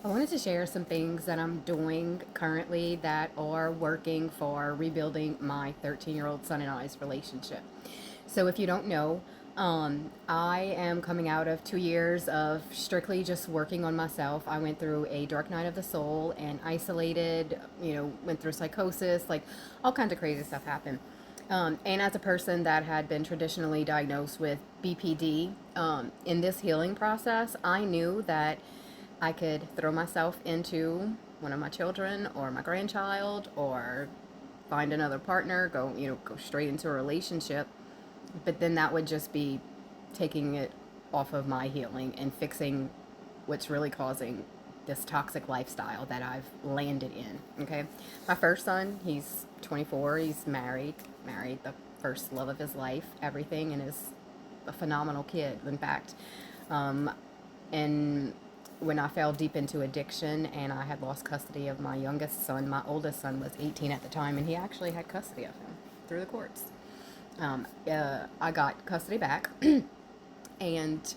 I wanted to share some things that I'm doing currently that are working for rebuilding my 13-year-old son and I's relationship. So, if you don't know, I am coming out of 2 years of strictly just working on myself. I went through a dark night of the soul and isolated, went through psychosis, like all kinds of crazy stuff happened. And as a person that had been traditionally diagnosed with BPD, in this healing process, I knew that I could throw myself into one of my children or my grandchild or find another partner, go straight into a relationship. But then that would just be taking it off of my healing and fixing what's really causing this toxic lifestyle that I've landed in. Okay. My first son, he's 24, he's married the first love of his life, everything, and is a phenomenal kid. In fact, and when I fell deep into addiction and I had lost custody of my youngest son, my oldest son was 18 at the time, and he actually had custody of him through the courts. I got custody back, and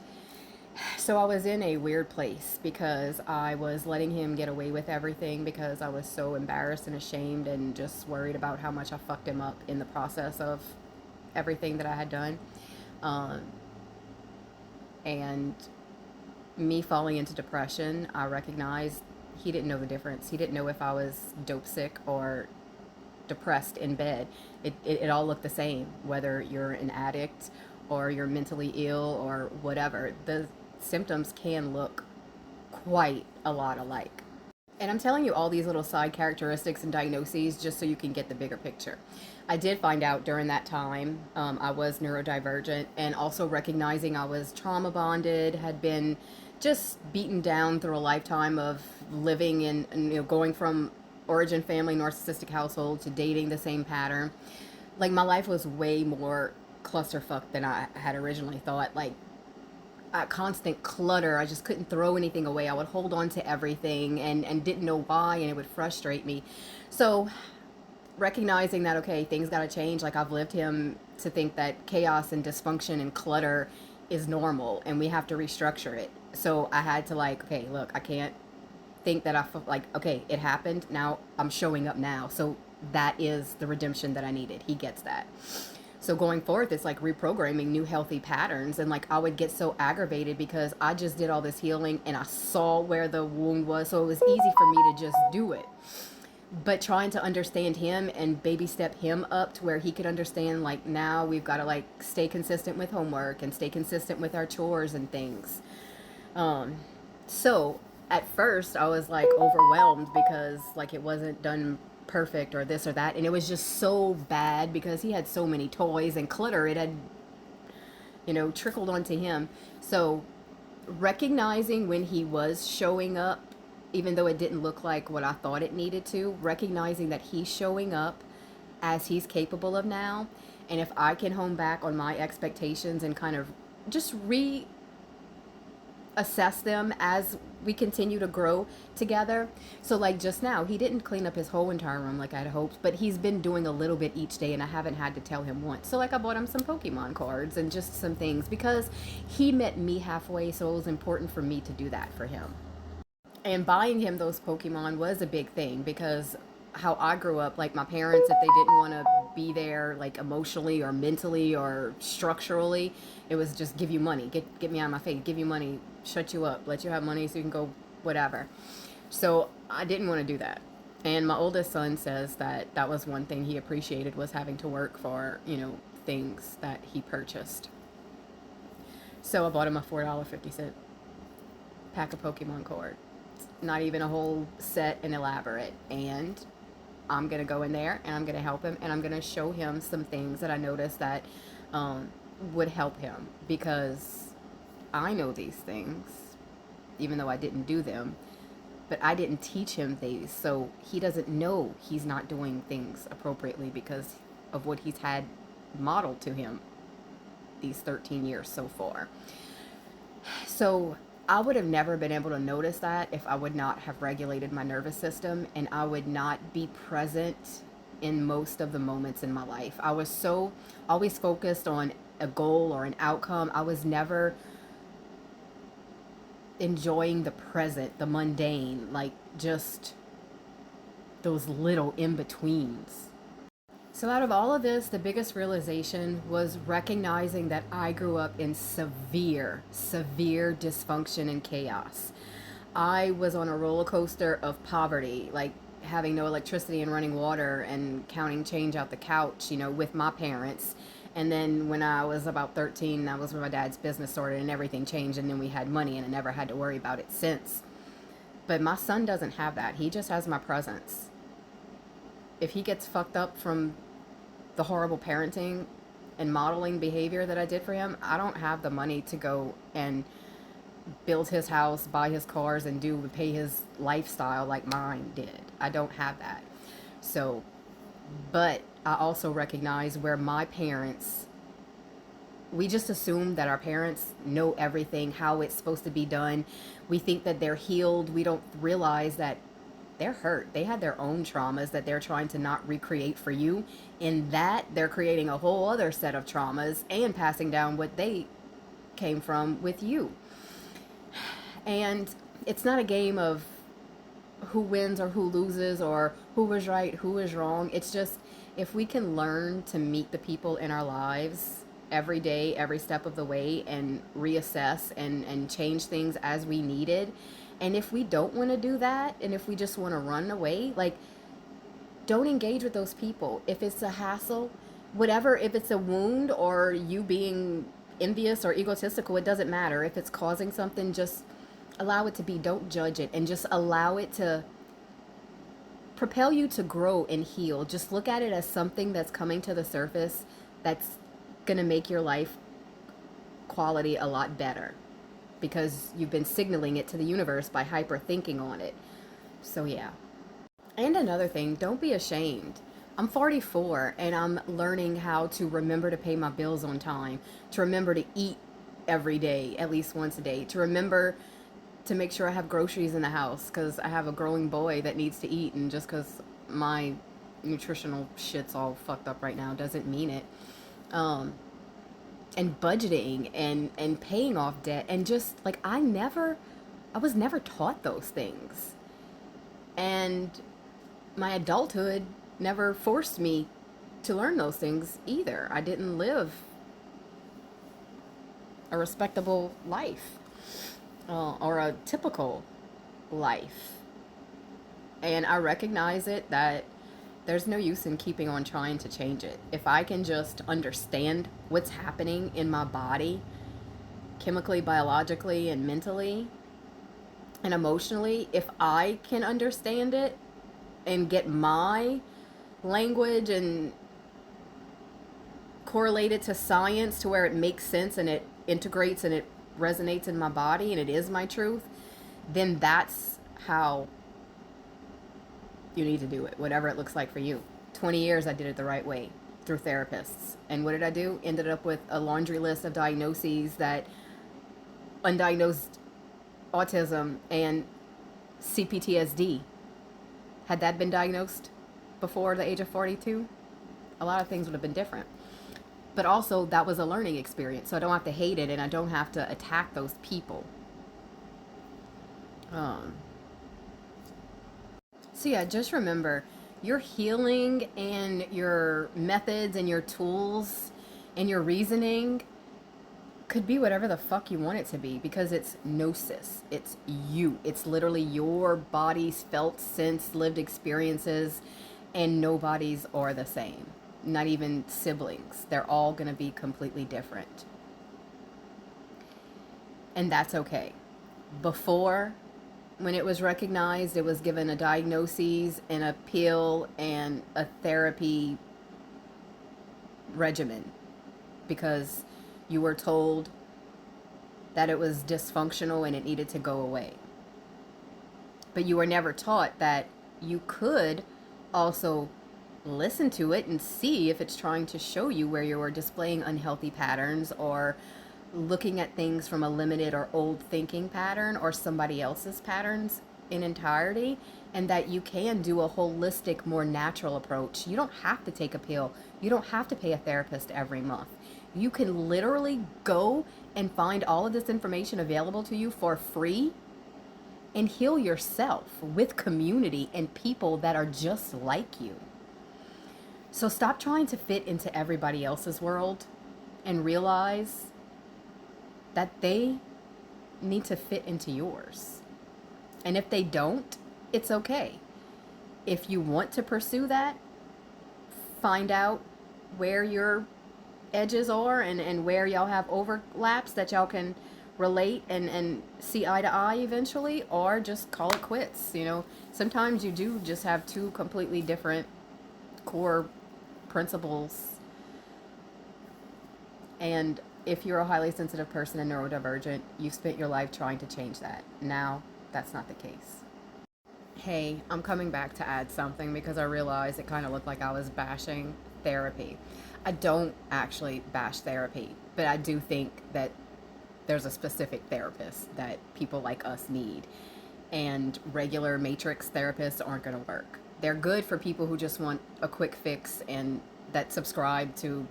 so I was in a weird place because I was letting him get away with everything because I was so embarrassed and ashamed and just worried about how much I fucked him up in the process of everything that I had done. Um, and me falling into depression, I recognized he didn't know the difference. He didn't know if I was dope sick or depressed in bed. It all looked the same, whether you're an addict or you're mentally ill or whatever. The symptoms can look quite a lot alike. And I'm telling you all these little side characteristics and diagnoses just so you can get the bigger picture. I did find out during that time I was neurodivergent, and also recognizing I was trauma bonded, had been just beaten down through a lifetime of living in, going from origin family narcissistic household to dating the same pattern. Like, my life was way more clusterfuck than I had originally thought. Like, constant clutter. I just couldn't throw anything away. I would hold on to everything and didn't know why, and it would frustrate me. So, recognizing that, okay, things got to change. Like, I've lived him to think that chaos and dysfunction and clutter is normal and we have to restructure it. So, I had to, like, okay, look, I can't think that like, okay, it happened. Now I'm showing up now. So, that is the redemption that I needed. He gets that. So going forward, it's like reprogramming new healthy patterns. And like, I would get so aggravated because I just did all this healing and I saw where the wound was. So it was easy for me to just do it. But trying to understand him and baby step him up to where he could understand, like, now we've got to like stay consistent with homework and stay consistent with our chores and things. Um, so at first I was like overwhelmed because like it wasn't done perfect or this or that, and it was just so bad because he had so many toys and clutter. It had, trickled onto him. So recognizing when he was showing up, even though it didn't look like what I thought it needed to, recognizing that he's showing up as he's capable of now, and if I can hone back on my expectations and kind of just assess them as we continue to grow together. So like just now, he didn't clean up his whole entire room like I had hoped, but he's been doing a little bit each day and I haven't had to tell him once. So like I bought him some Pokemon cards and just some things because he met me halfway, so it was important for me to do that for him. And buying him those Pokemon was a big thing because how I grew up, like my parents, if they didn't want to be there, like emotionally or mentally or structurally, it was just give you money, get me out of my face, give you money, shut you up, let you have money so you can go whatever. So I didn't want to do that. And my oldest son says that that was one thing he appreciated, was having to work for, things that he purchased. So I bought him a $4.50 pack of Pokemon cards. Not even a whole set and elaborate. And I'm going to go in there and I'm going to help him and I'm going to show him some things that I noticed that um, would help him, because I know these things, even though I didn't do them, but I didn't teach him these. So he doesn't know he's not doing things appropriately because of what he's had modeled to him these 13 years so far. So I would have never been able to notice that if I would not have regulated my nervous system and I would not be present in most of the moments in my life. I was so always focused on a goal or an outcome. I was never enjoying the present, the mundane, like just those little in betweens. So, out of all of this, the biggest realization was recognizing that I grew up in severe dysfunction and chaos. I was on a roller coaster of poverty, like having no electricity and running water and counting change out the couch, with my parents. And then when I was about 13, that was when my dad's business started and everything changed. And then we had money and I never had to worry about it since. But my son doesn't have that. He just has my presence. If he gets fucked up from the horrible parenting and modeling behavior that I did for him, I don't have the money to go and build his house, buy his cars, and pay his lifestyle like mine did. I don't have that. So, but I also recognize where my parents, we just assume that our parents know everything, how it's supposed to be done. We think that they're healed. We don't realize that they're hurt. They had their own traumas that they're trying to not recreate for you. In that, they're creating a whole other set of traumas and passing down what they came from with you. And it's not a game of who wins or who loses or who was right, who was wrong. It's just if we can learn to meet the people in our lives every day, every step of the way, and reassess and change things as we needed. And if we don't want to do that, and if we just want to run away, like, don't engage with those people. If it's a hassle, whatever, if it's a wound or you being envious or egotistical, it doesn't matter. If it's causing something, just allow it to be. Don't judge it, and just allow it to propel you to grow and heal. Just look at it as something that's coming to the surface that's going to make your life quality a lot better because you've been signaling it to the universe by hyper thinking on it. So yeah. And another thing, don't be ashamed. I'm 44 and I'm learning how to remember to pay my bills on time, to remember to eat every day, at least once a day, to remember to make sure I have groceries in the house because I have a growing boy that needs to eat, and just because my nutritional shit's all fucked up right now doesn't mean it. And budgeting and paying off debt, and just like I was never taught those things. And my adulthood never forced me to learn those things either. I didn't live a respectable life or a typical life. And I recognize it that there's no use in keeping on trying to change it. If I can just understand what's happening in my body, chemically, biologically, and mentally, and emotionally, if I can understand it and get my language and correlate it to science to where it makes sense and it integrates and it resonates in my body and it is my truth, then that's how you need to do it, whatever it looks like for you. 20 years I did it the right way through therapists. And what did I do? Ended up with a laundry list of diagnoses, that undiagnosed autism and CPTSD. Had that been diagnosed before the age of 42, a lot of things would have been different. But also, that was a learning experience, so I don't have to hate it and I don't have to attack those people. So yeah, just remember, your healing and your methods and your tools and your reasoning could be whatever the fuck you want it to be, because it's gnosis. It's you. It's literally your body's felt sense, lived experiences, and nobody's are the same. Not even siblings. They're all going to be completely different. And that's okay. Before, when it was recognized, it was given a diagnosis and a pill and a therapy regimen because you were told that it was dysfunctional and it needed to go away. But you were never taught that you could also listen to it and see if it's trying to show you where you are displaying unhealthy patterns or looking at things from a limited or old thinking pattern or somebody else's patterns in entirety, and that you can do a holistic, more natural approach. You don't have to take a pill. You don't have to pay a therapist every month. You can literally go and find all of this information available to you for free and heal yourself with community and people that are just like you. So stop trying to fit into everybody else's world and realize that they need to fit into yours. And if they don't, it's okay. If you want to pursue that, find out where your edges are and where y'all have overlaps that y'all can relate and see eye to eye eventually, or just call it quits. You know, sometimes you do just have two completely different core principles. And if you're a highly sensitive person and neurodivergent, you've spent your life trying to change that. Now, that's not the case. Hey, I'm coming back to add something because I realized it kind of looked like I was bashing therapy. I don't actually bash therapy, but I do think that there's a specific therapist that people like us need. And regular matrix therapists aren't going to work. They're good for people who just want a quick fix and that subscribe to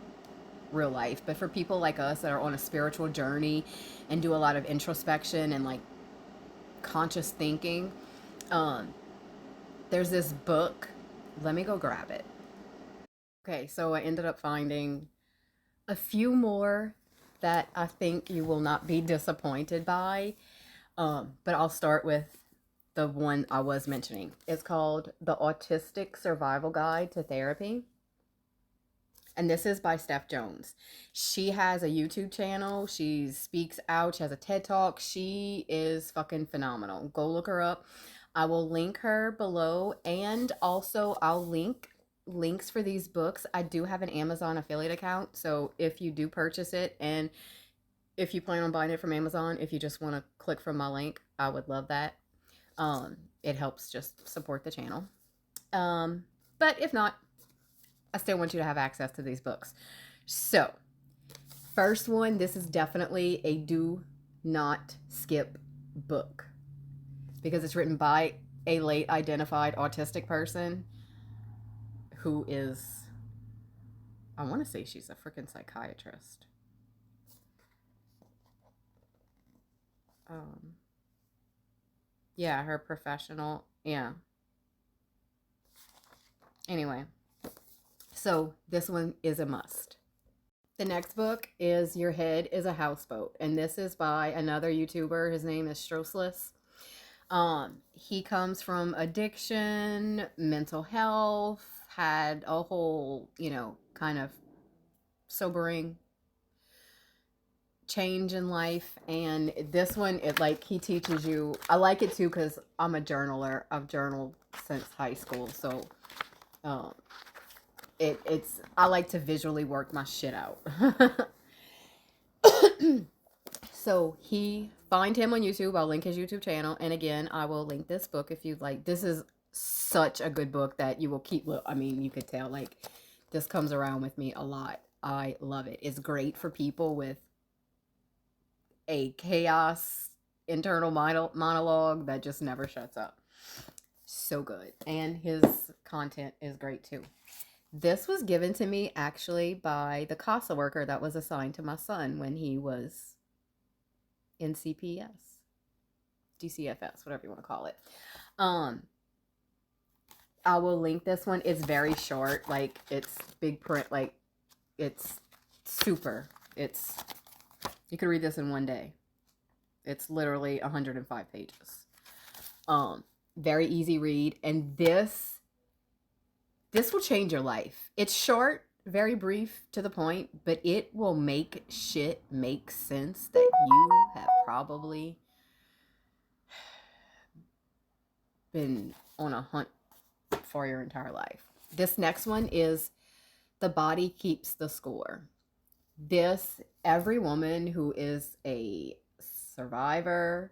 real life. But for people like us that are on a spiritual journey and do a lot of introspection and like conscious thinking, there's this book. Let me go grab it. Okay, so I ended up finding a few more that I think you will not be disappointed by. But I'll start with the one I was mentioning. It's called The Autistic Survival Guide to Therapy. And this is by Steph Jones. She has a YouTube channel. She speaks out. She has a TED Talk. She is fucking phenomenal. Go look her up. I will link her below. And also I'll link links for these books. I do have an Amazon affiliate account. So if you do purchase it, and if you plan on buying it from Amazon, if you just want to click from my link, I would love that. It helps just support the channel. But if not, I still want you to have access to these books. So, first one, this is definitely a do not skip book because it's written by a late identified autistic person who is, I want to say she's a freaking psychiatrist. Yeah, her professional, yeah. Anyway, so this one is a must. The next book is Your Head is a Houseboat, and this is by another YouTuber. His name is Stroseless. He comes from addiction, mental health, had a whole, kind of sobering change in life. And this one, it like he teaches you. I like it too because I'm a journaler. I've journaled since high school, so it's I like to visually work my shit out. So find him on YouTube. I'll link his YouTube channel, and again, I will link this book if you'd like. This is such a good book that you will keep. I mean, you could tell like this comes around with me a lot. I love it. It's great for people with a chaos internal monologue that just never shuts up. So good, and his content is great too. This was given to me actually by the CASA worker that was assigned to my son when he was in CPS, DCFS, whatever you want to call it. I will link this one. It's very short, like it's big print, like it's super. You could read this in one day. It's literally 105 pages. Very easy read, and this will change your life. It's short, very brief, to the point, but it will make shit make sense that you have probably been on a hunt for your entire life. This next one is The Body Keeps the Score. Every woman who is a survivor,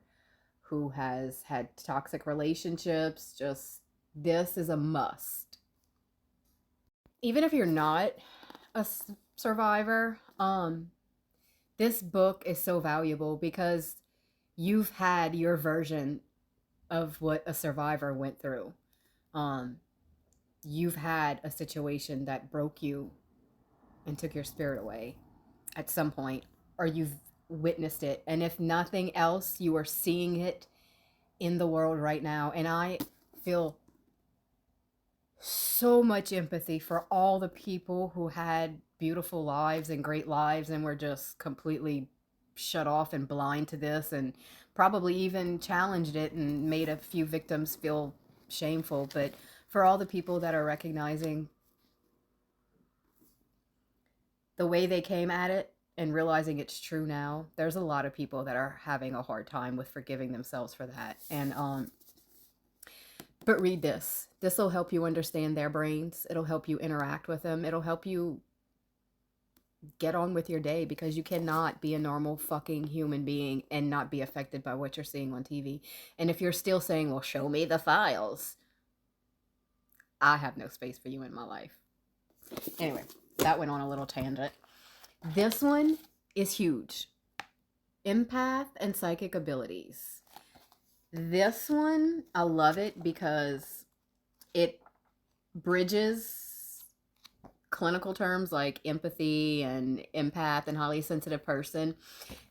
who has had toxic relationships, this is a must. Even if you're not a survivor, this book is so valuable because you've had your version of what a survivor went through. You've had a situation that broke you and took your spirit away at some point, or you've witnessed it. And if nothing else, you are seeing it in the world right now. And I feel so much empathy for all the people who had beautiful lives and great lives and were just completely shut off and blind to this, and probably even challenged it and made a few victims feel shameful. But for all the people that are recognizing the way they came at it and realizing it's true now, there's a lot of people that are having a hard time with forgiving themselves for that. And but read this. This will help you understand their brains. It'll help you interact with them. It'll help you get on with your day, because you cannot be a normal fucking human being and not be affected by what you're seeing on TV. And if you're still saying, well, show me the files, I have no space for you in my life. Anyway, that went on a little tangent. This one is huge. Empath and psychic abilities. This one, I love it because it bridges clinical terms like empathy and empath and highly sensitive person,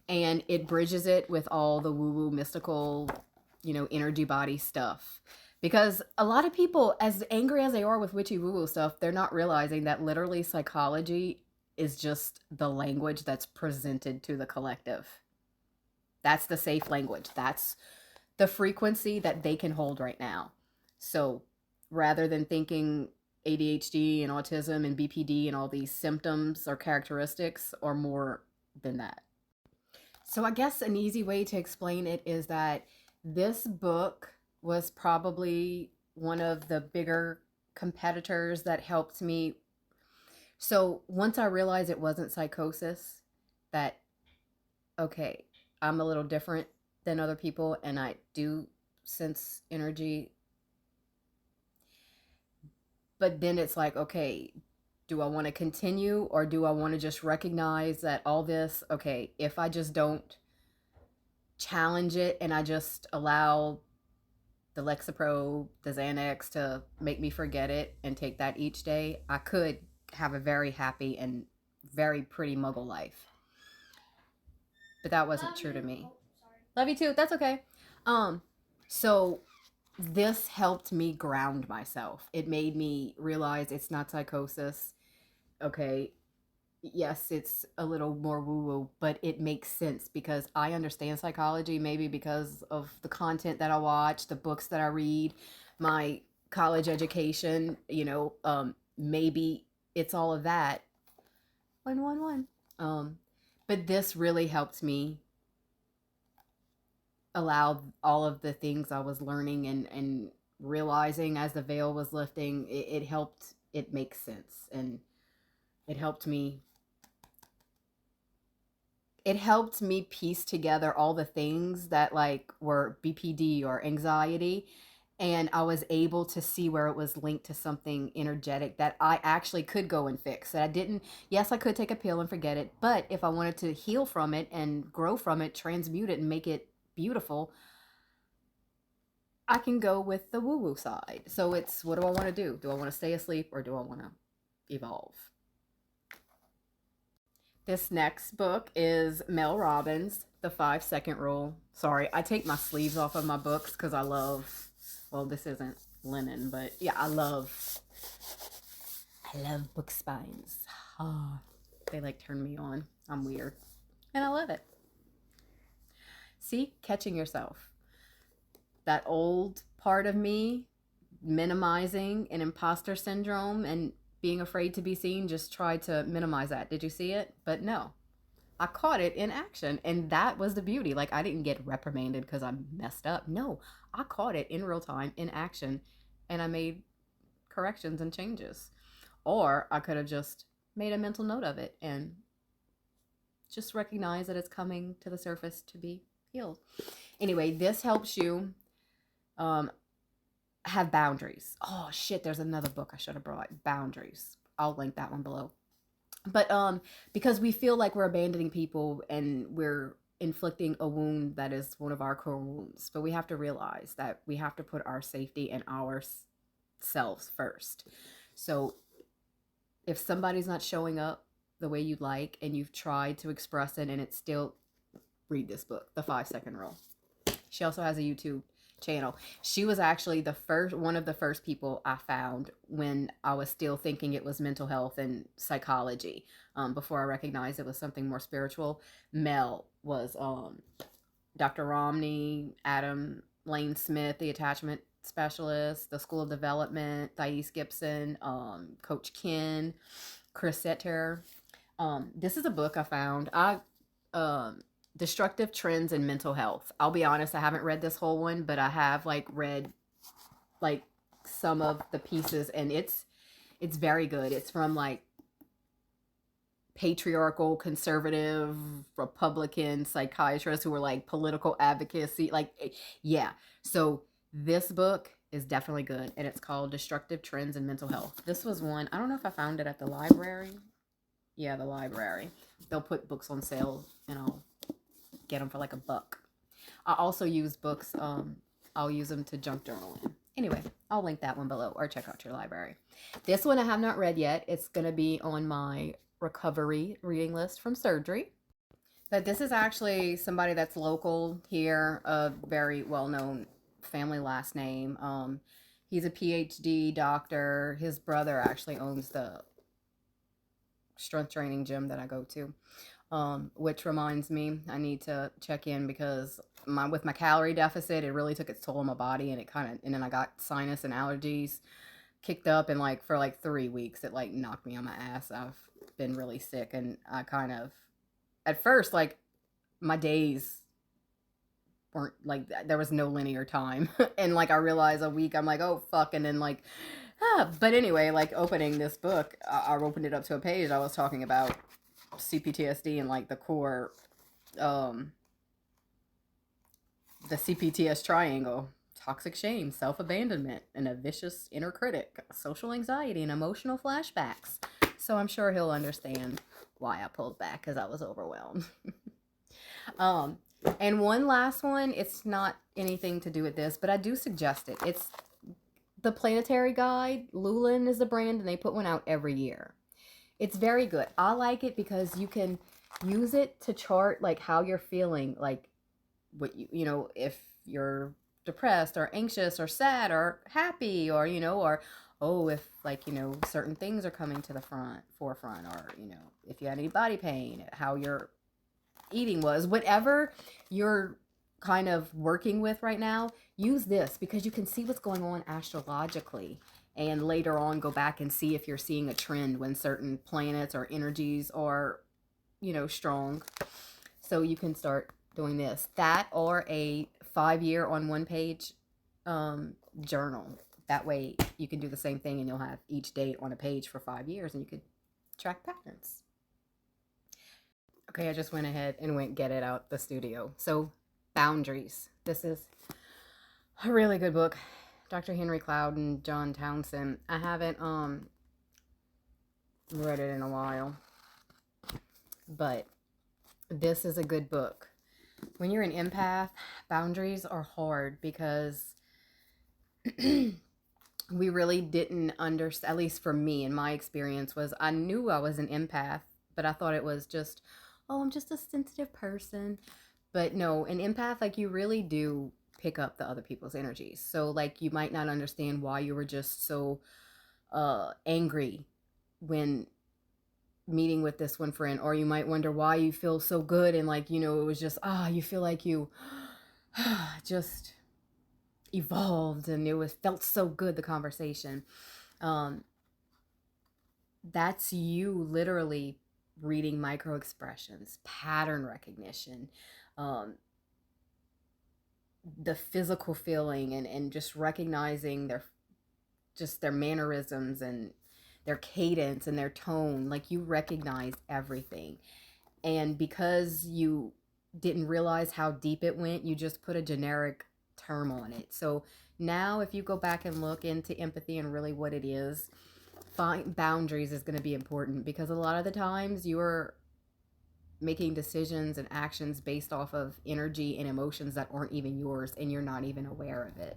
and it bridges it with all the woo-woo mystical, energy body stuff. Because a lot of people, as angry as they are with witchy woo-woo stuff, they're not realizing that literally psychology is just the language that's presented to the collective. That's the safe language. That's the frequency that they can hold right now. So rather than thinking ADHD and autism and BPD and all these symptoms or characteristics are more than that. So I guess an easy way to explain it is that this book was probably one of the bigger competitors that helped me. So once I realized it wasn't psychosis, that, okay, I'm a little different than other people and I do sense energy. But then it's like, okay, do I want to continue, or do I want to just recognize that all this, okay, if I just don't challenge it and I just allow the Lexapro, the Xanax to make me forget it and take that each day, I could have a very happy and very pretty muggle life. But that wasn't true to me. Love you too. That's okay. So this helped me ground myself. It made me realize it's not psychosis. Okay, yes, it's a little more woo-woo, but it makes sense because I understand psychology, maybe because of the content that I watch, the books that I read, my college education, maybe it's all of that. 111. But this really helped me allow all of the things I was learning and realizing as the veil was lifting, it helped it make sense. And it helped me piece together all the things that like were BPD or anxiety, and I was able to see where it was linked to something energetic that I actually could go and fix. That I didn't, yes, I could take a pill and forget it, but if I wanted to heal from it and grow from it, transmute it and make it beautiful, I can go with the woo-woo side. So it's, what do I want to do? Do I want to stay asleep or do I want to evolve? This next book is Mel Robbins, The 5-Second Rule. Sorry, I take my sleeves off of my books because I love, well, this isn't linen, but yeah, I love book spines. Oh, they like turn me on. I'm weird. And I love it. See, catching yourself. That old part of me minimizing an imposter syndrome and being afraid to be seen just tried to minimize that. Did you see it? But no, I caught it in action, and that was the beauty. Like, I didn't get reprimanded because I messed up. No, I caught it in real time in action, and I made corrections and changes. Or I could have just made a mental note of it and just recognize that it's coming to the surface to be healed. Anyway, this helps you have boundaries. Oh shit, there's another book I should have brought. Boundaries. I'll link that one below. But because we feel like we're abandoning people and we're inflicting a wound that is one of our core wounds, but we have to realize that we have to put our safety and our selves first. So if somebody's not showing up the way you'd like and you've tried to express it and it's still read this book, The 5 Second Rule. She also has a YouTube channel. She was actually one of the first people I found when I was still thinking it was mental health and psychology, before I recognized it was something more spiritual. Mel was Dr. Romney, Adam Lane Smith, the attachment specialist, the School of Development, Thais Gibson, Coach Ken, Chris Setter. This is a book I found. Destructive Trends in Mental Health. I'll be honest, I haven't read this whole one, but I have read some of the pieces, and it's very good. It's from patriarchal, conservative, Republican psychiatrists who were political advocacy. Yeah. So this book is definitely good, and it's called Destructive Trends in Mental Health. This was one, I don't know if I found it at the library. Yeah, the library. They'll put books on sale, and I'll get them for $1. I also use books, I'll use them to junk journal in. Anyway, I'll link that one below, or check out your library. This one I have not read yet. It's going to be on my recovery reading list from surgery. But this is actually somebody that's local here, a very well-known family last name. He's a PhD doctor. His brother actually owns the strength training gym that I go to. Which reminds me, I need to check in because with my calorie deficit, it really took its toll on my body, and and then I got sinus and allergies kicked up, and for 3 weeks, it knocked me on my ass. I've been really sick, and I at first, my days weren't there was no linear time, and I realized a week, I'm oh fuck, and then but anyway, opening this book, I opened it up to a page I was talking about CPTSD and the core, the CPTS triangle: toxic shame, self-abandonment, and a vicious inner critic, social anxiety, and emotional flashbacks. So I'm sure he'll understand why I pulled back, because I was overwhelmed. And one last one, it's not anything to do with this, but I do suggest it. It's the Planetary Guide. Lulin is the brand, and they put one out every year. It's very good. I like it because you can use it to chart how you're feeling, what if you're depressed or anxious or sad or happy, or or if certain things are coming to the forefront, or if you had any body pain, how your eating was, whatever you're kind of working with right now, use this, because you can see what's going on astrologically, and later on go back and see if you're seeing a trend when certain planets or energies are strong. So you can start doing that, or a 5-year on one page journal. That way you can do the same thing, and you'll have each date on a page for 5 years, and you could track patterns. Okay, I just went ahead and went get it out the studio. So, Boundaries. This is a really good book. Dr. Henry Cloud and John Townsend. I haven't read it in a while, but this is a good book. When you're an empath, boundaries are hard, because we really didn't understand, at least for me, in my experience, was I knew I was an empath, but I thought it was just, oh, I'm just a sensitive person. But no, an empath, you really do pick up the other people's energies. So you might not understand why you were just so angry when meeting with this one friend, or you might wonder why you feel so good, and it was just you feel like you just evolved, and felt so good, the conversation. That's you literally reading micro expressions, pattern recognition, the physical feeling, and just recognizing their mannerisms and their cadence and their tone. You recognize everything. And because you didn't realize how deep it went, you just put a generic term on it. So now if you go back and look into empathy and really what it is, boundaries is going to be important, because a lot of the times you're making decisions and actions based off of energy and emotions that aren't even yours, and you're not even aware of it.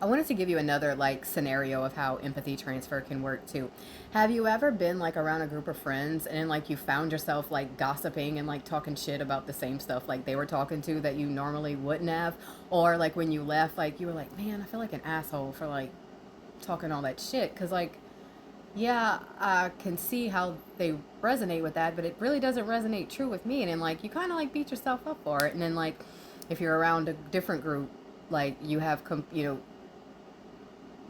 I wanted to give you another like scenario of how empathy transfer can work too. Have you ever been like around a group of friends and like you found yourself like gossiping and like talking shit about the same stuff like they were talking to that you normally wouldn't have? Or like when you left, like you were like, man, I feel like an asshole for like talking all that shit. Cause like, yeah, I can see how they resonate with that, but it really doesn't resonate true with me. And then like you kind of like beat yourself up for it. And then like if you're around a different group, like you have,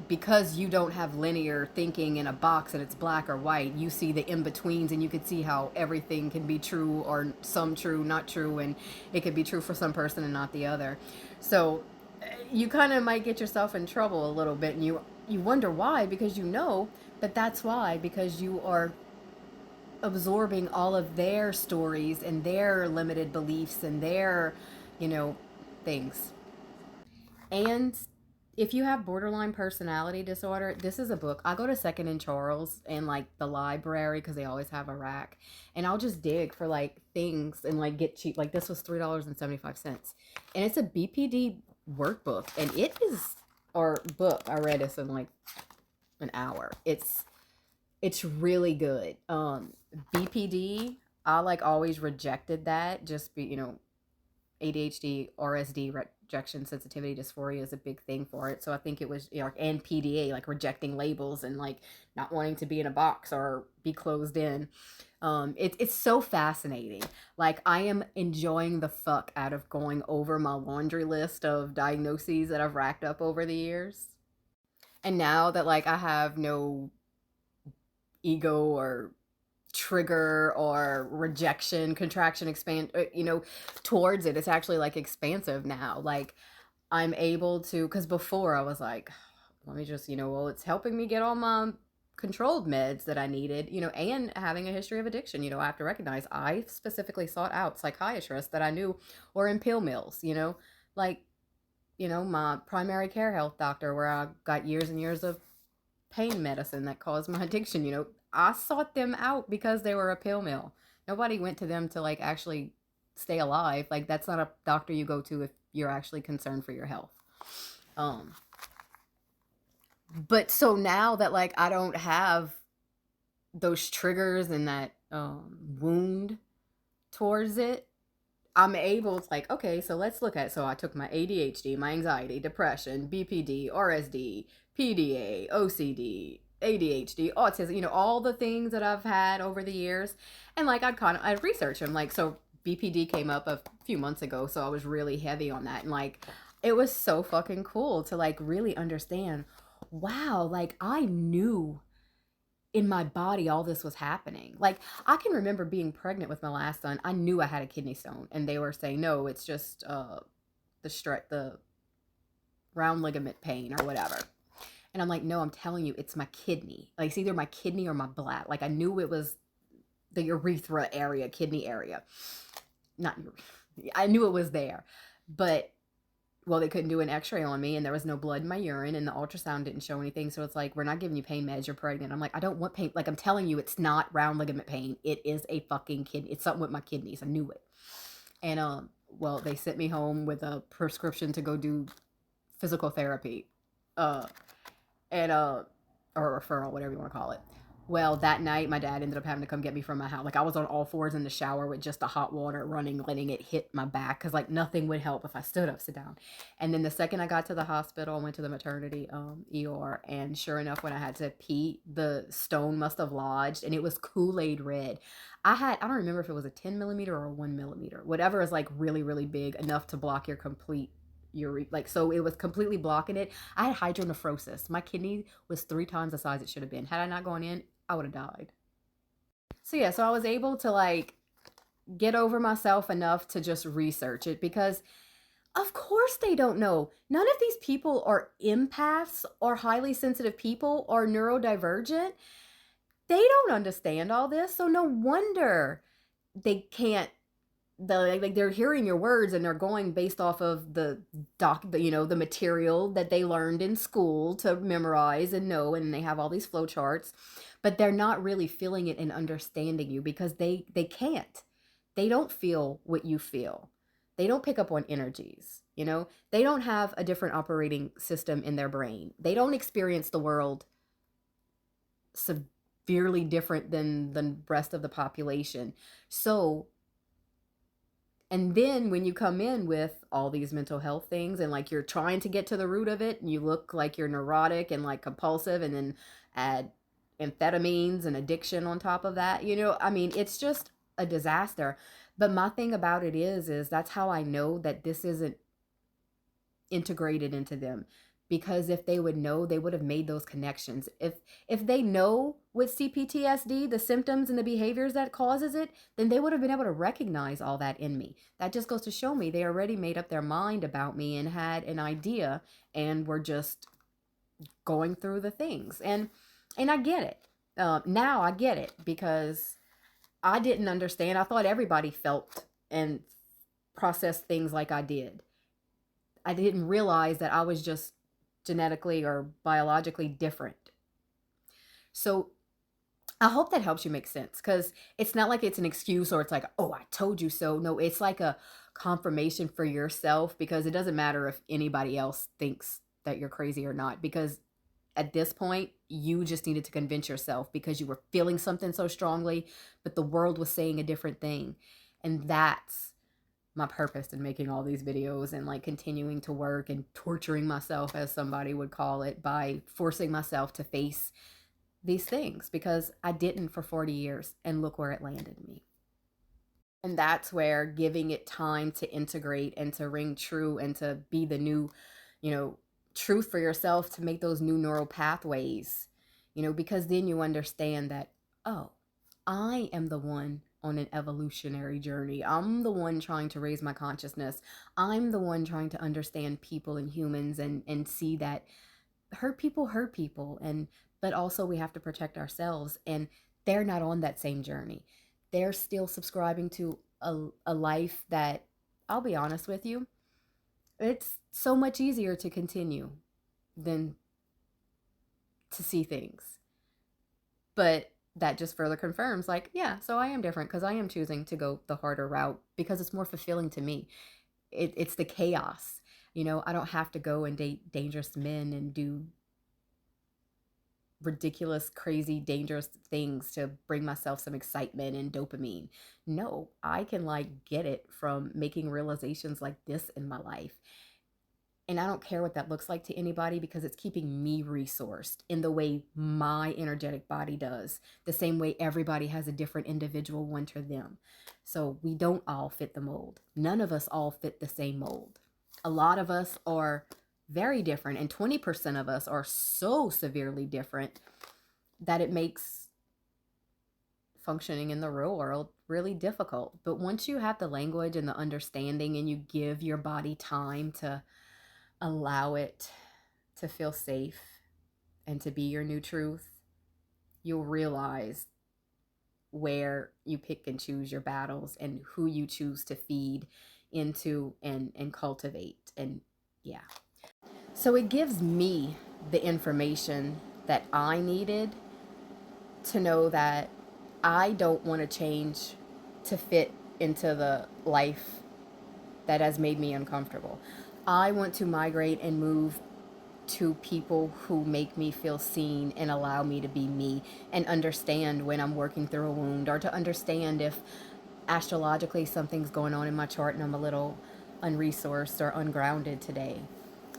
because you don't have linear thinking in a box and it's black or white, you see the in-betweens and you could see how everything can be true or some true, not true, and it could be true for some person and not the other. So you kind of might get yourself in trouble a little bit, and you wonder why, because you know that that's why, because you are absorbing all of their stories and their limited beliefs and their, you know, things. And if you have borderline personality disorder, this is a book. I go to Second and Charles and like the library because they always have a rack, and I'll just dig for like things and like get cheap. Like this was $3.75, and it's a BPD workbook, and it is or book. I read this in like an hour. It's really good. BPD. I like always rejected that. Just be ADHD, RSD, rejection sensitivity dysphoria is a big thing for it. So I think it was, and PDA, like rejecting labels and like not wanting to be in a box or be closed in. It's so fascinating. Like I am enjoying the fuck out of going over my laundry list of diagnoses that I've racked up over the years. And now that like I have no ego or trigger or rejection, contraction, expand, towards it, it's actually like expansive now. Like I'm able to, because before I was like, let me just, well, it's helping me get all my controlled meds that I needed, and having a history of addiction. I have to recognize I specifically sought out psychiatrists that I knew were in pill mills, like, my primary care health doctor, where I got years and years of pain medicine that caused my addiction. I sought them out because they were a pill mill. Nobody went to them to like actually stay alive. Like that's not a doctor you go to if you're actually concerned for your health. Um but so now that like I don't have those triggers and that wound towards it, I'm able to like, okay, so let's look at, so I took my ADHD, my anxiety, depression, BPD, RSD, PDA, OCD, ADHD, autism, all the things that I've had over the years. And like I'd research them. Like, so BPD came up a few months ago, so I was really heavy on that. And like, it was so fucking cool to like really understand, wow, like I knew in my body all this was happening. Like I can remember being pregnant with my last son. I knew I had a kidney stone, and they were saying no, it's just the round ligament pain or whatever. And I'm like, no, I'm telling you, it's my kidney. Like it's either my kidney or my bladder. Like I knew it was the urethra area, kidney area. Not, I knew it was there, but well, they couldn't do an x-ray on me, and there was no blood in my urine, and the ultrasound didn't show anything. So it's like, we're not giving you pain meds, you're pregnant. I'm like, I don't want pain. Like I'm telling you, it's not round ligament pain. It is a fucking kidney. It's something with my kidneys. I knew it. And well, they sent me home with a prescription to go do physical therapy. Uh and or a referral, whatever you want to call it. Well, that night my dad ended up having to come get me from my house. Like I was on all fours in the shower with just the hot water running, letting it hit my back, because like nothing would help if I stood up, sit down. And then the second I got to the hospital, I went to the maternity ER, and sure enough, when I had to pee, the stone must have lodged, and it was Kool-Aid red. I don't remember if it was a 10 millimeter or a 1 millimeter, whatever is like really really big, enough to block your complete like, so it was completely blocking it. I had hydronephrosis. My kidney was 3 times the size it should have been. Had I not gone in, I would have died. So yeah, so I was able to like get over myself enough to just research it, because of course they don't know. None of these people are empaths or highly sensitive people or neurodivergent. They don't understand all this, so no wonder they can't, like they're hearing your words and they're going based off of the material that they learned in school to memorize and know, and they have all these flow charts, but they're not really feeling it and understanding you, because they can't, they don't feel what you feel. They don't pick up on energies, you know? They don't have a different operating system in their brain. They don't experience the world severely different than the rest of the population. So, and then when you come in with all these mental health things and like you're trying to get to the root of it and you look like you're neurotic and like compulsive and then add amphetamines and addiction on top of that, you know, I mean, it's just a disaster. But my thing about it is that's how I know that this isn't integrated into them, because if they would know, they would have made those connections. If they know with CPTSD the symptoms and the behaviors that causes it, then they would have been able to recognize all that in me. That just goes to show me they already made up their mind about me and had an idea and were just going through the things. And I get it. Now I get it, because I didn't understand. I thought everybody felt and processed things like I did. I didn't realize that I was just genetically or biologically different. So I hope that helps you make sense, because it's not like it's an excuse or it's like, oh, I told you so. No, it's like a confirmation for yourself, because it doesn't matter if anybody else thinks that you're crazy or not, because at this point, you just needed to convince yourself because you were feeling something so strongly, but the world was saying a different thing. And that's my purpose in making all these videos and like continuing to work and torturing myself, as somebody would call it, by forcing myself to face these things, because I didn't for 40 years and look where it landed me. And that's where giving it time to integrate and to ring true and to be the new, you know, truth for yourself, to make those new neural pathways, you know, because then you understand that, oh, I am the one on an evolutionary journey. I'm the one trying to raise my consciousness. I'm the one trying to understand people and humans, and see that hurt people, and but also we have to protect ourselves, and they're not on that same journey. They're still subscribing to a life that, I'll be honest with you, it's so much easier to continue than to see things. But that just further confirms, like, yeah, so I am different because I am choosing to go the harder route because it's more fulfilling to me. It's the chaos. You know, I don't have to go and date dangerous men and do ridiculous, crazy, dangerous things to bring myself some excitement and dopamine. No, I can like get it from making realizations like this in my life. And I don't care what that looks like to anybody, because it's keeping me resourced in the way my energetic body does, the same way everybody has a different individual one to them. So we don't all fit the mold. None of us all fit the same mold. A lot of us are very different, and 20% of us are so severely different that it makes functioning in the real world really difficult. But once you have the language and the understanding, and you give your body time to allow it to feel safe and to be your new truth, you'll realize where you pick and choose your battles and who you choose to feed into and cultivate. And yeah. So it gives me the information that I needed to know that I don't want to change to fit into the life that has made me uncomfortable. I want to migrate and move to people who make me feel seen and allow me to be me, and understand when I'm working through a wound, or to understand if astrologically something's going on in my chart and I'm a little unresourced or ungrounded today.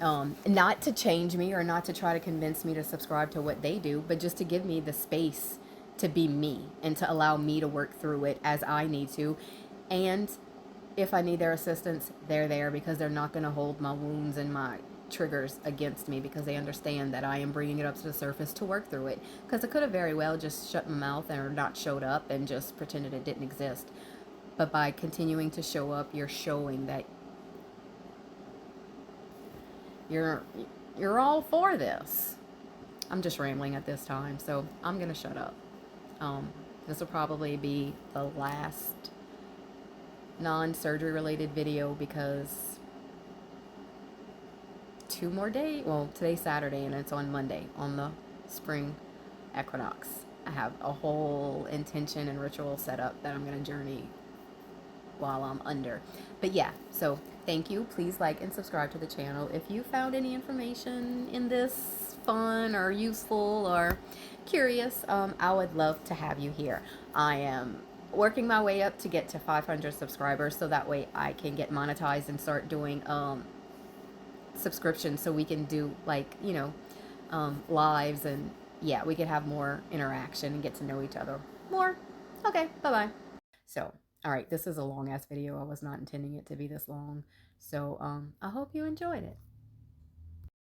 Not to change me or not to try to convince me to subscribe to what they do, but just to give me the space to be me and to allow me to work through it as I need to. And if I need their assistance, they're there, because they're not going to hold my wounds and my triggers against me, because they understand that I am bringing it up to the surface to work through it. Because I could have very well just shut my mouth or not showed up and just pretended it didn't exist. But by continuing to show up, you're showing that you're all for this. I'm just rambling at this time, so I'm gonna shut up. This will probably be the last non-surgery related video, because 2 more days, well, today's Saturday and it's on Monday, on the spring equinox, I have a whole intention and ritual set up that I'm going to journey while I'm under. But yeah, so thank you. Please like and subscribe to the channel. If you found any information in this fun or useful or curious, I would love to have you here. I am working my way up to get to 500 subscribers so that way I can get monetized and start doing subscriptions so we can do like, lives, and yeah, we could have more interaction and get to know each other more. Okay, bye-bye. So, all right, this is a long ass video. I was not intending it to be this long. So, I hope you enjoyed it.